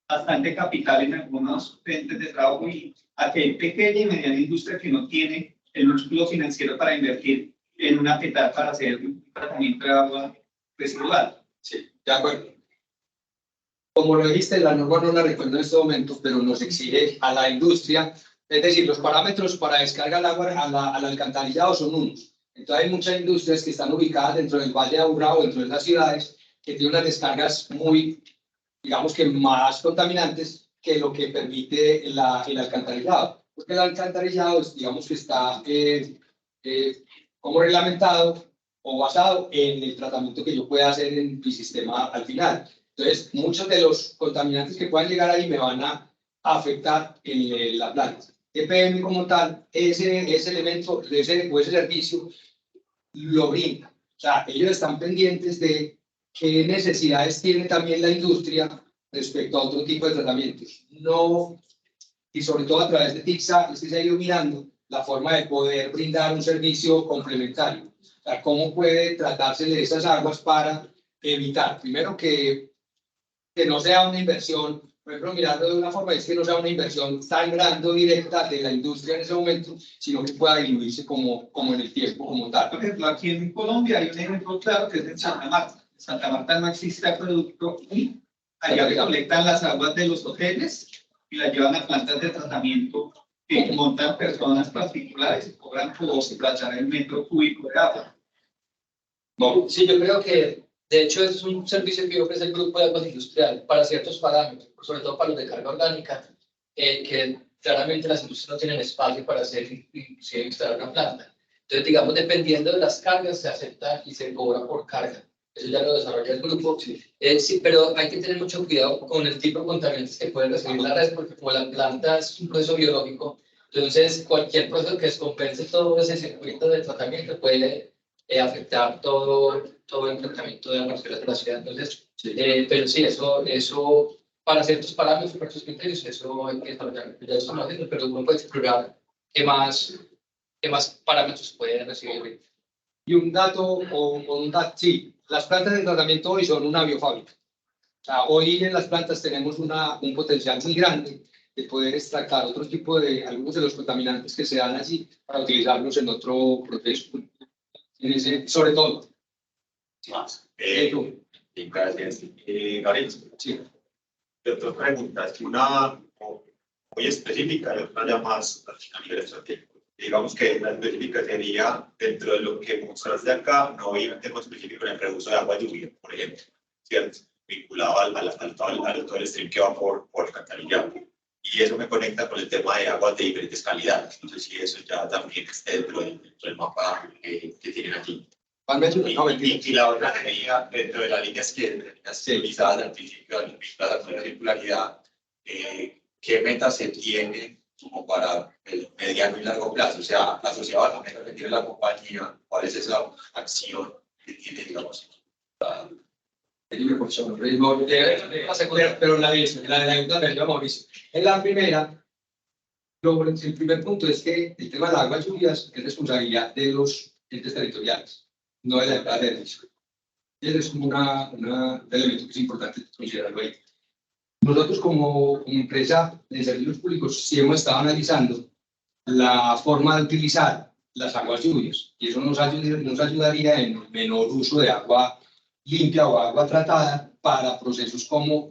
bastante capital en algunos frentes de trabajo y aquí hay pequeña y mediana industria que no tiene el músculo financiero para invertir en una petar para hacer un tratamiento de agua residual. Sí, de acuerdo. Como lo dijiste, la norma no la recuerdo en este momento, pero nos exige a la industria, es decir, los parámetros para descargar el agua al alcantarillado son unos. Entonces hay muchas industrias que están ubicadas dentro del Valle de Aburrá o dentro de las ciudades que tienen unas descargas muy, digamos que más contaminantes que lo que permite el alcantarillado. Porque el alcantarillado, digamos que está como reglamentado o basado en el tratamiento que yo pueda hacer en mi sistema al final. Entonces, muchos de los contaminantes que puedan llegar ahí me van a afectar en la planta. EPM como tal, ese elemento, ese servicio, lo brinda. O sea, ellos están pendientes de qué necesidades tiene también la industria respecto a otro tipo de tratamientos. No, y sobre todo a través de TICSA, es que se ha ido mirando la forma de poder brindar un servicio complementario. O sea, cómo puede tratarse de esas aguas para evitar, primero que no sea una inversión, por ejemplo, mirarlo de una forma, es que no sea una inversión tan grande o directa de la industria en ese momento, sino que pueda diluirse como en el tiempo, como tal. Por ejemplo, aquí en Colombia hay un ejemplo claro que es en Santa Marta. En Santa Marta no existe acueducto y allá recolectan las aguas de los hoteles y las llevan a plantas de tratamiento que montan personas particulares y cobran por plachar el metro cúbico de agua. No, sí, yo creo que, de hecho, es un servicio que ofrece el Grupo de Aguas Industrial para ciertos parámetros, sobre todo para los de carga orgánica, que claramente las industrias no tienen espacio para hacer, inclusive instalar una planta. Entonces, digamos, dependiendo de las cargas, se acepta y se cobra por carga. Eso ya lo desarrolla el grupo. Sí, pero hay que tener mucho cuidado con el tipo de contaminantes que pueden recibir la red, porque como la planta es un proceso biológico, entonces cualquier proceso que descompense todo ese circuito de tratamiento puede afectar todo el tratamiento de aguas de la ciudad. Entonces, pero sí, eso para ciertos parámetros, para ciertos criterios, eso hay que desarrollar. Ya lo estamos haciendo, pero uno puede explorar qué más parámetros puede recibir. Y un dato, sí, las plantas de tratamiento hoy son una biofábrica. O sea, hoy en las plantas tenemos un potencial muy grande de poder extractar otro tipo de, algunos de los contaminantes que se dan allí para utilizarlos en otro proceso. Sobre todo. Más. Gracias. Gabriel, Sí. dos preguntas, una muy específica y otra ya más a nivel estratégico. Digamos que la específica sería, dentro de lo que mostraste acá, no hay un tema específico en el reuso de agua lluvia, por ejemplo, ¿cierto? Vinculado al todo el stream que va por alcantarillado. Y eso me conecta con el tema de aguas de diferentes calidades. No sé si eso ya también está dentro del mapa que tienen aquí. Y la otra sería, dentro de las líneas que utilizadas al principio, vinculadas con la circularidad, ¿qué metas se tienen como para el mediano y largo plazo? O sea, asociado a la meta que tiene la compañía, ¿cuál es esa acción que tiene, digamos? Pero la de la deuda de Mauricio. En la primera, el primer punto es que el tema de las aguas lluvias es responsabilidad de los entes territoriales, no de la empresa de servicio. Ese es un elemento que es importante considerarlo ahí. Nosotros como empresa de servicios públicos sí hemos estado analizando la forma de utilizar las aguas lluvias y eso nos ayudaría en el menor uso de agua limpia o agua tratada para procesos como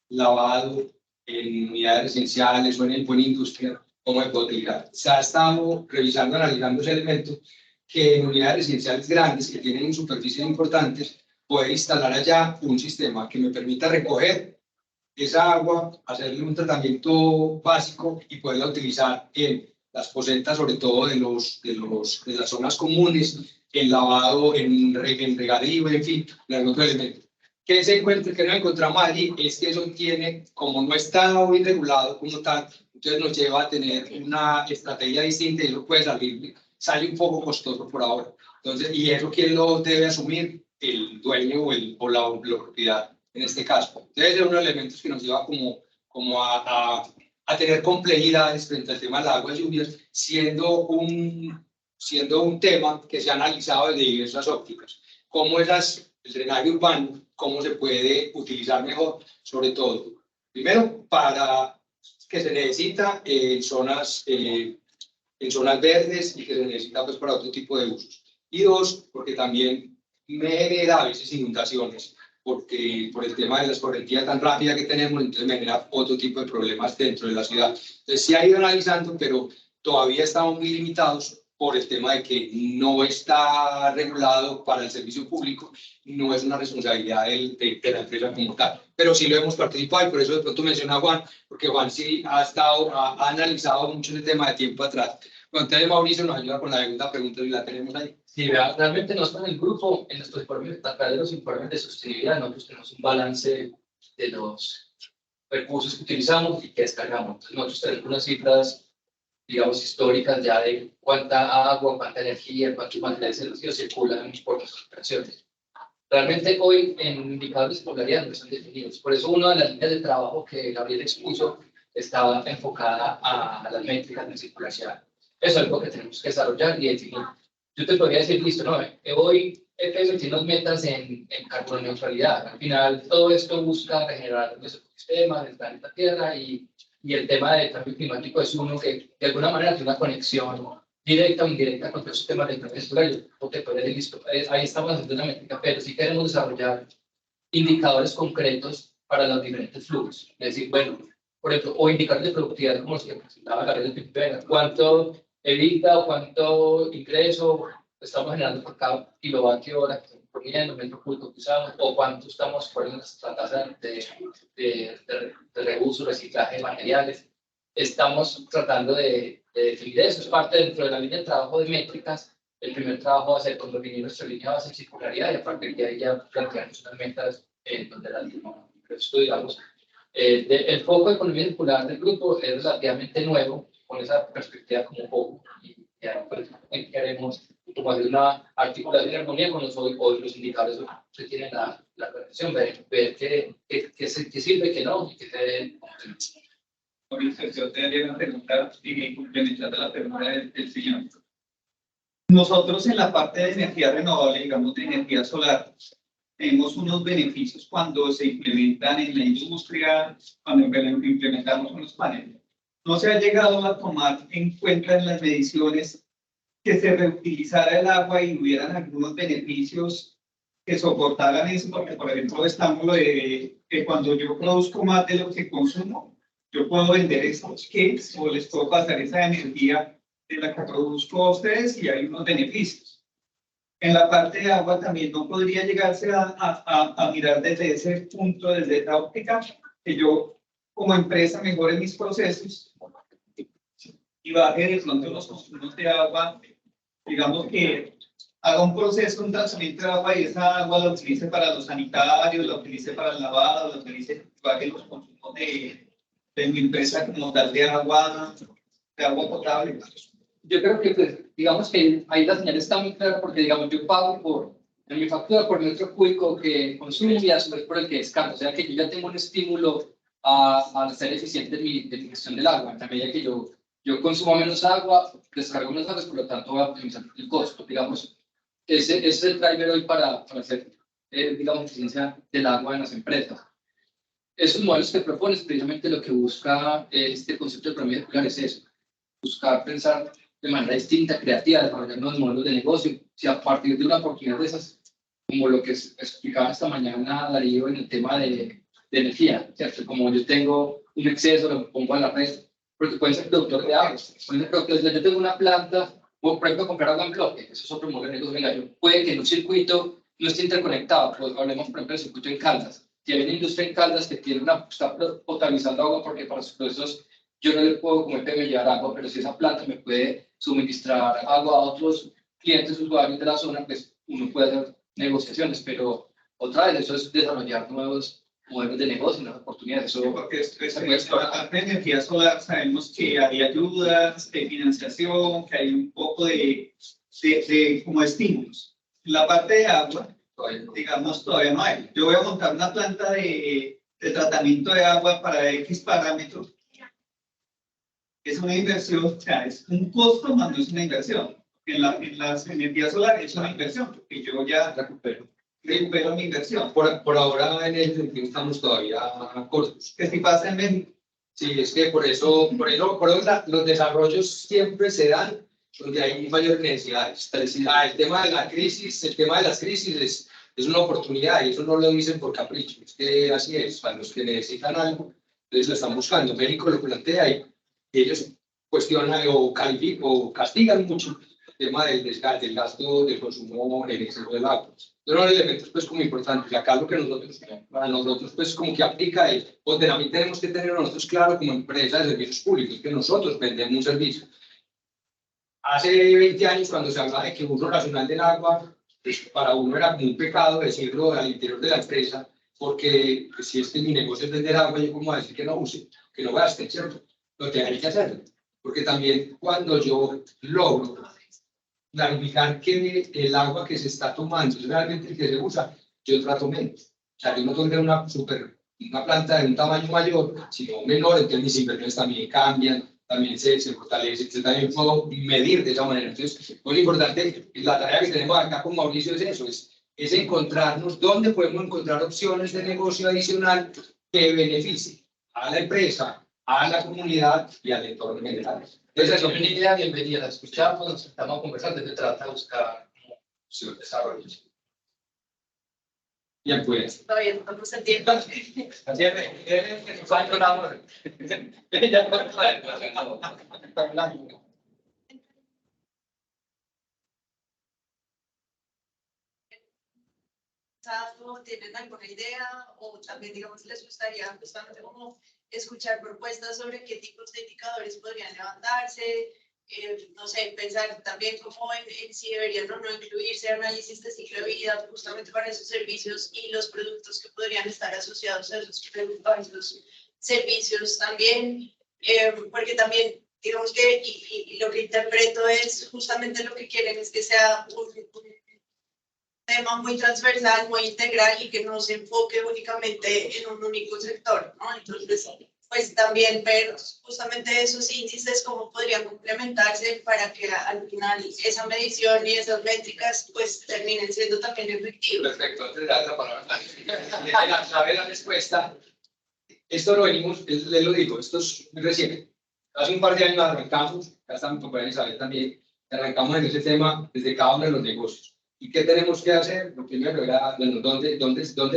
lavado en unidades residenciales o en industria, como se puede utilizar. Se ha estado revisando, analizando ese elemento que en unidades residenciales grandes que tienen superficies importantes, poder instalar allá un sistema que me permita recoger esa agua, hacerle un tratamiento básico y poderla utilizar en las posetas, sobre todo de las zonas comunes, en lavado, en regadío, en fin, en algún otro elemento. Que no encontramos allí es que eso tiene, como no está hoy regulado como tal, entonces nos lleva a tener una estrategia distinta y eso puede sale un poco costoso por ahora. Entonces, ¿y eso quién lo debe asumir? El dueño o la propiedad en este caso. Entonces, es uno de los elementos que nos lleva como a tener complejidades frente al tema de las aguas lluvias, siendo un tema que se ha analizado desde diversas ópticas. Cómo el drenaje urbano, cómo se puede utilizar mejor, sobre todo, primero, para que se necesita en zonas verdes y que se necesita pues, para otro tipo de usos. Y dos, porque también me genera a veces inundaciones, porque por el tema de la escorrentía tan rápida que tenemos, entonces me genera otro tipo de problemas dentro de la ciudad. Entonces se ha ido analizando, pero todavía estamos muy limitados por el tema de que no está regulado para el servicio público, no es una responsabilidad de la empresa como tal, pero sí lo hemos participado y por eso de pronto menciona a Juan, porque Juan sí ha analizado mucho el tema de tiempo atrás. Bueno, entonces Mauricio nos ayuda con la segunda pregunta y la tenemos ahí. Sí, realmente nosotros en el grupo, en nuestros informes, a través de los informes de sostenibilidad, nosotros tenemos un balance de los recursos que utilizamos y que descargamos. Entonces, nosotros tenemos unas cifras digamos, históricas ya de cuánta agua, cuánta energía, cuántos materiales elegidos circulan por nuestras operaciones. Realmente hoy en indicadores de popularidad no están definidos. Por eso una de las líneas de trabajo que Gabriel expuso estaba enfocada a las métricas de circulación. Eso es algo que tenemos que desarrollar y definir. Yo te podría decir, listo, no, hoy EPS tiene unas metas en carbono neutralidad. Al final, todo esto busca regenerar los ecosistemas del planeta Tierra y el tema del cambio climático es uno que de alguna manera tiene una conexión directa o indirecta con los temas del cambio climático. Porque puede decir, listo, ahí estamos haciendo una métrica, pero si queremos desarrollar indicadores concretos para los diferentes flujos. Es decir, bueno, por ejemplo, o indicadores de productividad como los que presentaba Gabriel de Pipera, cuánto evita o cuánto ingreso estamos generando por cada kilovatio hora que estamos poniendo, metro cúbico que usamos, o cuánto estamos poniendo nuestra tasa de reuso, reciclaje de materiales. Estamos tratando de definir eso, es parte dentro de la línea de trabajo de métricas. El primer trabajo va a ser cuando definir nuestra línea base de circularidad y a partir de ahí ya plantearnos unas metas donde las mismas. Esto, digamos, el foco de economía circular del grupo es relativamente nuevo, con esa perspectiva como un poco, y ya pues, haremos como hacer una articulación en armonía con los otros indicadores que tienen la organización, ver qué sirve, qué no, y qué se debe. Mauricio, yo te haría una pregunta y complementando la pregunta del señor. Nosotros en la parte de energía renovable, digamos de energía solar, tenemos unos beneficios cuando se implementan en la industria, cuando implementamos unos paneles. No se ha llegado a tomar en cuenta en las mediciones que se reutilizara el agua y hubieran algunos beneficios que soportaran eso, porque por ejemplo estamos lo de que cuando yo produzco más de lo que consumo, yo puedo vender esos kits o les puedo pasar esa energía de la que produzco a ustedes y hay unos beneficios. En la parte de agua también no podría llegarse a mirar desde ese punto, desde esa óptica, que yo como empresa mejore mis procesos y baje de pronto los consumos de agua, digamos que haga un proceso, un tratamiento de agua y esa agua la utilice para los sanitarios, la utilice para el lavado, la utilice, baje los consumos de mi empresa como tal de agua potable. Yo creo que, pues, digamos que ahí la señal está muy clara porque, digamos, yo pago en mi factura por metro cúbico que consumo y a su vez por el que descarto. O sea que yo ya tengo un estímulo a ser eficiente de mi gestión del agua. En la medida que yo consumo menos agua, descargo menos agua, por lo tanto voy a optimizar el costo. Digamos, ese es el driver hoy para hacer, digamos, eficiencia del agua en las empresas. Esos modelos que propones, precisamente lo que busca este concepto de economía circular es eso, buscar pensar de manera distinta, creativa, desarrollar nuevos modelos de negocio, si a partir de una oportunidad de esas, como lo que explicaba esta mañana Darío en el tema de energía, ¿cierto? Como yo tengo un exceso, lo pongo a la red, porque pueden ser productores de agua, yo tengo una planta, o por ejemplo comprar agua en bloque, eso es otro modelo de negocio, venga, yo puede que en un circuito no esté interconectado, pues hablemos por ejemplo del circuito en Caldas, si hay una industria en Caldas que está potabilizando agua porque para sus procesos yo no le puedo como EPM llevar agua, pero si esa planta me puede suministrar agua a otros clientes usuarios de la zona, pues uno puede hacer negociaciones, pero otra vez eso es desarrollar nuevos modelos de negocio, nuevas oportunidades. Eso, porque la parte de energía solar sabemos que hay ayudas de financiación, que hay un poco de como estímulos. La parte de agua, digamos, todavía no hay. Yo voy a montar una planta de tratamiento de agua para X parámetros. Es una inversión, o sea, es un costo, más no es una inversión. En las energías solares es una inversión, porque yo ya recupero mi inversión. Por ahora, en ese sentido, estamos todavía cortos. ¿Qué si pasa en México? Sí, es que por eso los desarrollos siempre se dan donde hay mayores necesidades. El tema de la crisis, el tema de las crisis es una oportunidad y eso no lo dicen por capricho. Es que así es, para los que necesitan algo, entonces lo están buscando. México lo plantea y ellos cuestionan o castigan mucho el tema del gasto del consumo en exceso del agua. Pero son elementos pues como importantes. Y acá lo que para nosotros pues como que aplica es, pues también tenemos que tener nosotros claro como empresa de servicios públicos que nosotros vendemos un servicio. Hace 20 años cuando se hablaba de que uso racional del agua, pues para uno era como un pecado decirlo al interior de la empresa, porque pues, si mi negocio es vender agua, yo como decir que no use, que no gaste, ¿cierto? Lo que hay que hacerlo. porque también cuando yo logro clarificar que el agua que se está tomando es realmente el que se usa, yo trato menos. O sea, yo no tendré una planta de un tamaño mayor, sino menor, entonces mis inversiones también cambian, también se fortalecen, yo también puedo medir de esa manera. Entonces, muy importante, la tarea que tenemos acá con Mauricio es eso, es encontrarnos dónde podemos encontrar opciones de negocio adicional que beneficien a la empresa, a la comunidad y al entorno general. Entonces, es una idea, bienvenida, la escuchamos, nos estamos conversando, se trata de buscar su desarrollo. Bien, pues. Todavía no estamos en tiempo. ¿Tienen alguna idea o también, digamos, les gustaría justamente como escuchar propuestas sobre qué tipos de indicadores podrían levantarse? No sé, pensar también como en si deberían o no incluirse análisis de ciclo de vida justamente para esos servicios y los productos que podrían estar asociados a esos servicios también, porque también digamos que y lo que interpreto es justamente lo que quieren es que sea un tema muy transversal, muy integral y que no se enfoque únicamente en un único sector, ¿no? Entonces, pues también ver justamente esos índices, cómo podrían complementarse para que al final esa medición y esas métricas pues terminen siendo también efectivas. Perfecto, antes de dar la palabra, saber la respuesta. Esto lo venimos, les lo digo, esto es muy reciente. Hace un par de años arrancamos, ya está mi compañera Isabel también, arrancamos en ese tema desde cada uno de los negocios. ¿Y qué tenemos que hacer? Lo primero era, bueno, ¿dónde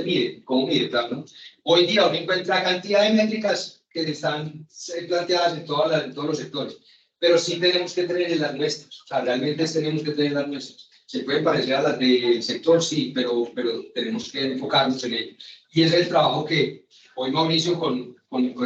mide? ¿Cómo mide? Claro, ¿no? Hoy día uno encuentra cantidad de métricas que están planteadas en todos los sectores, pero sí tenemos que tener las nuestras, o sea, realmente tenemos que tener las nuestras. Se pueden parecer a las del sector, sí, pero tenemos que enfocarnos en ello. Y ese es el trabajo que hoy Mauricio con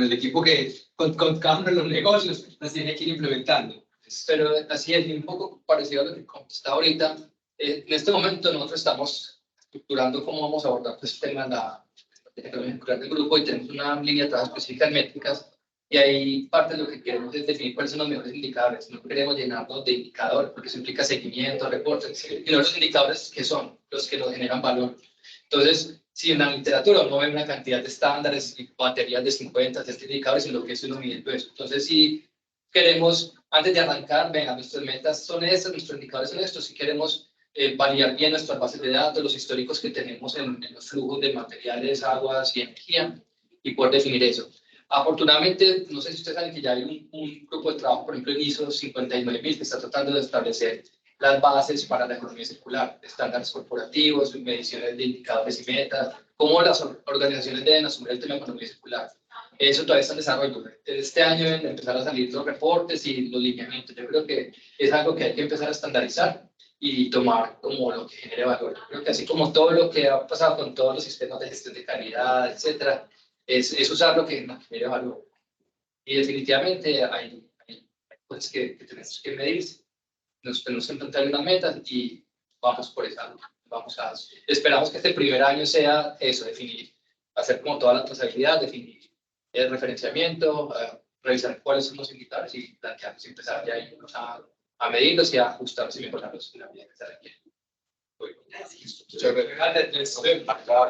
el equipo que con cada uno de los negocios las tiene que ir implementando. Pero así es, y un poco parecido a lo que contestaba ahorita. En este momento nosotros estamos estructurando cómo vamos a abordar este tema en la estrategia del grupo y tenemos una línea de trabajo específica en métricas y ahí parte de lo que queremos es definir cuáles son los mejores indicadores. No queremos llenarnos de indicadores porque eso implica seguimiento, reportes, sino los indicadores que son los que nos generan valor. Entonces, si en la literatura uno ve una cantidad de estándares y baterías de 50, 60 indicadores en lo que es uno midiendo eso. Entonces, si queremos, antes de arrancar, venga, nuestras metas son estas, nuestros indicadores son estos, si queremos validar bien nuestras bases de datos, los históricos que tenemos en los flujos de materiales, aguas y energía, y poder definir eso. Afortunadamente, no sé si ustedes saben que ya hay un grupo de trabajo, por ejemplo, en ISO 59000, que está tratando de establecer las bases para la economía circular, estándares corporativos, mediciones de indicadores y metas, cómo las organizaciones deben asumir el tema de economía circular. Eso todavía está en desarrollo. Este año deben empezar a salir los reportes y los lineamientos. Yo creo que es algo que hay que empezar a estandarizar y tomar como lo que genere valor. Creo que así como todo lo que ha pasado con todos los sistemas de gestión de calidad, etcétera, es usar lo que genere valor. Y definitivamente hay cosas que tenemos que medir. Nos tenemos que plantear una meta y vamos por esa. Esperamos que este primer año sea eso, definir, hacer como toda la trazabilidad, definir el referenciamiento, revisar cuáles son los indicadores y plantearnos y empezar ya a medirlos y a ajustarlos y mejorarlos en la medida que se requiere. Gracias. Muchas gracias.